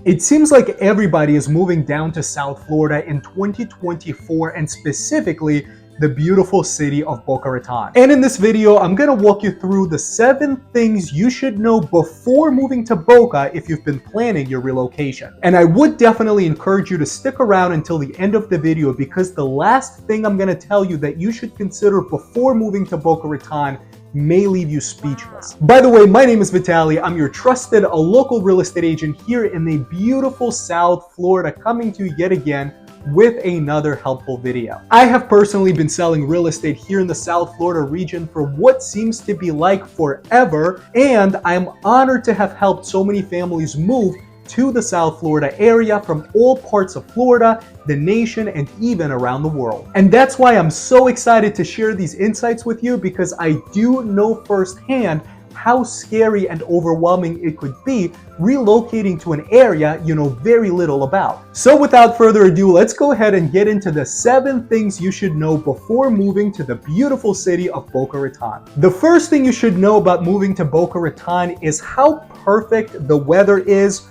It seems like everybody is moving down to South Florida in 2024, and specifically the beautiful city of Boca Raton. And in this video, I'm gonna walk you through the 7 things you should know before moving to Boca if you've been planning your relocation. And I would definitely encourage you to stick around until the end of the video, because the last thing I'm gonna tell you that you should consider before moving to Boca Raton may leave you speechless. By the way, my name is Vitaliy. I'm your trusted local real estate agent here in the beautiful South Florida, coming to you yet again with another helpful video. I have personally been selling real estate here in the South Florida region for what seems to be like forever, and I'm honored to have helped so many families move to the South Florida area from all parts of Florida, the nation, and even around the world. And that's why I'm so excited to share these insights with you, because I do know firsthand how scary and overwhelming it could be relocating to an area you know very little about. So without further ado, let's go ahead and get into the 7 things you should know before moving to the beautiful city of Boca Raton. The first thing you should know about moving to Boca Raton is how perfect the weather is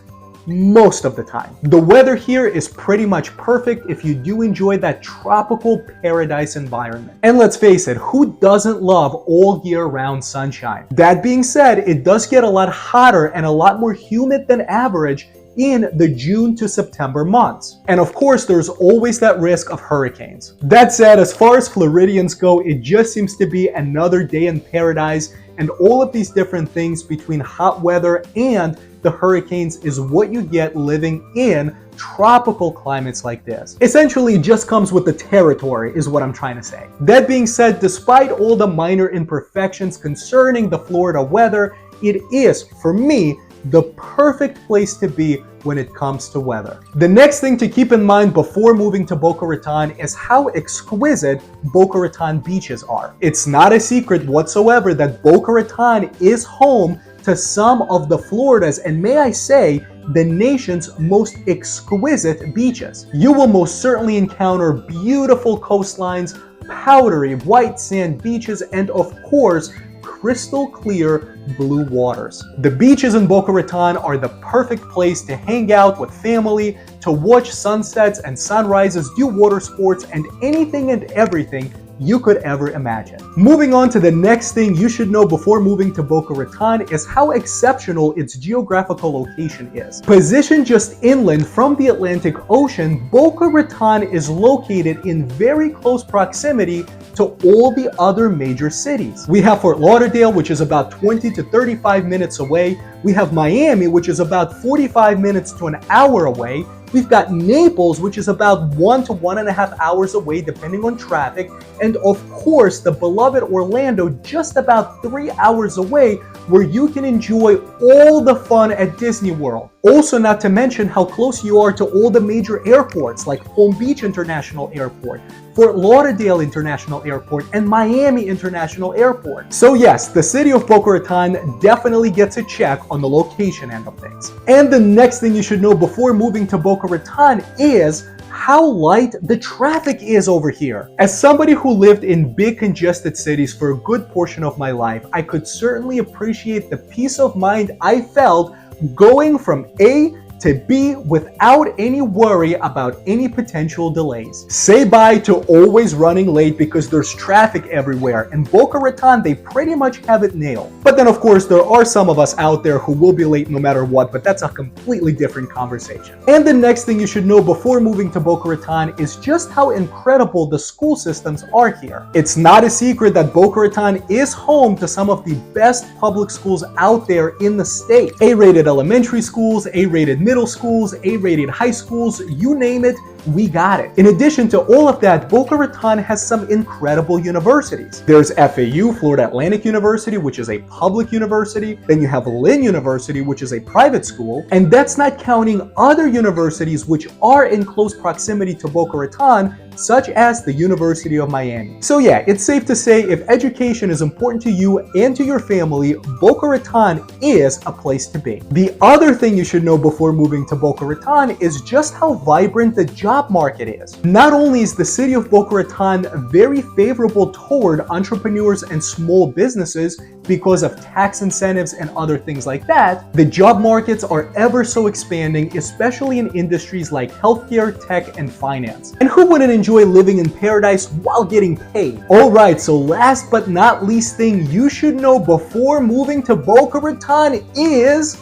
most of the time. The weather here is pretty much perfect if you do enjoy that tropical paradise environment. And let's face it, who doesn't love all year round sunshine? That being said, it does get a lot hotter and a lot more humid than average in the June to September months. And of course, there's always that risk of hurricanes. That said, as far as Floridians go, it just seems to be another day in paradise, and all of these different things between hot weather and the hurricanes is what you get living in tropical climates like this. Essentially, it just comes with the territory, is what I'm trying to say. That being said, despite all the minor imperfections concerning the Florida weather, it is, for me, the perfect place to be when it comes to weather. The next thing to keep in mind before moving to Boca Raton is how exquisite Boca Raton beaches are. It's not a secret whatsoever that Boca Raton is home to some of the Florida's, and may I say, the nation's most exquisite beaches. You will most certainly encounter beautiful coastlines, powdery white sand beaches, and of course, crystal clear blue waters. The beaches in Boca Raton are the perfect place to hang out with family, to watch sunsets and sunrises, do water sports, and anything and everything you could ever imagine. Moving on to the next thing you should know before moving to Boca Raton is how exceptional its geographical location is. Positioned just inland from the Atlantic Ocean, Boca Raton is located in very close proximity to all the other major cities. We have Fort Lauderdale, which is about 20 to 35 minutes away. We have Miami, which is about 45 minutes to an hour away. We've got Naples, which is about 1 to 1.5 hours away, depending on traffic. And of course, the beloved Orlando, just about 3 hours away, where you can enjoy all the fun at Disney World. Also, not to mention how close you are to all the major airports like Palm Beach International Airport, Fort Lauderdale International Airport, and Miami International Airport. So yes, the city of Boca Raton definitely gets a check on the location end of things. And the next thing you should know before moving to Boca Raton is how light the traffic is over here. As somebody who lived in big congested cities for a good portion of my life, I could certainly appreciate the peace of mind I felt going from A to B without any worry about any potential delays. Say bye to always running late because there's traffic everywhere. In Boca Raton, they pretty much have it nailed. But then of course, there are some of us out there who will be late no matter what, but that's a completely different conversation. And the next thing you should know before moving to Boca Raton is just how incredible the school systems are here. It's not a secret that Boca Raton is home to some of the best public schools out there in the state. A-rated elementary schools, A-rated middle schools, A-rated high schools, you name it, we got it. In addition to all of that, Boca Raton has some incredible universities. There's FAU, Florida Atlantic University, which is a public university. Then you have Lynn University, which is a private school. And that's not counting other universities which are in close proximity to Boca Raton, such as the University of Miami. So yeah, it's safe to say if education is important to you and to your family, Boca Raton is a place to be. The other thing you should know before moving to Boca Raton is just how vibrant the job job market is. Not only is the city of Boca Raton very favorable toward entrepreneurs and small businesses because of tax incentives and other things like that, the job markets are ever so expanding, especially in industries like healthcare, tech, and finance. And who wouldn't enjoy living in paradise while getting paid? Alright, so last but not least thing you should know before moving to Boca Raton is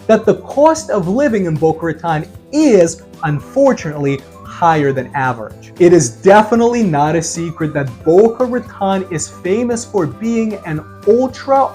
that the cost of living in Boca Raton is, unfortunately, higher than average. It is definitely not a secret that Boca Raton is famous for being an ultra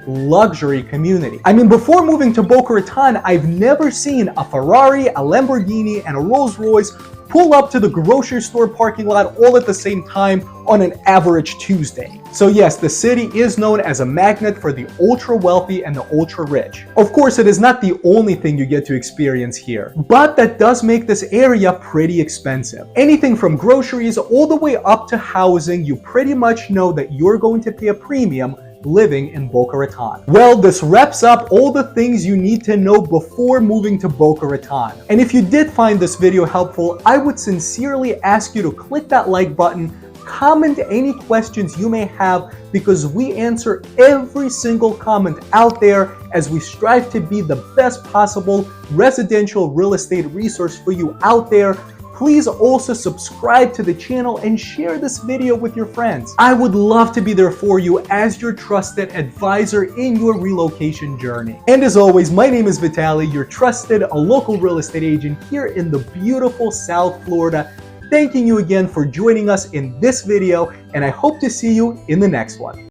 luxury community. I mean, before moving to Boca Raton, I've never seen a Ferrari, a Lamborghini, and a Rolls Royce pull up to the grocery store parking lot all at the same time on an average Tuesday. So yes, the city is known as a magnet for the ultra wealthy and the ultra rich. Of course, it is not the only thing you get to experience here, but that does make this area pretty expensive. Anything from groceries all the way up to housing, you pretty much know that you're going to pay a premium living in Boca Raton. Well, this wraps up all the things you need to know before moving to Boca Raton. And if you did find this video helpful, I would sincerely ask you to click that like button, comment any questions you may have, because we answer every single comment out there as we strive to be the best possible residential real estate resource for you out there. Please also subscribe to the channel and share this video with your friends. I would love to be there for you as your trusted advisor in your relocation journey. And as always, my name is Vitaliy, your trusted local real estate agent here in the beautiful South Florida. Thanking you again for joining us in this video, and I hope to see you in the next one.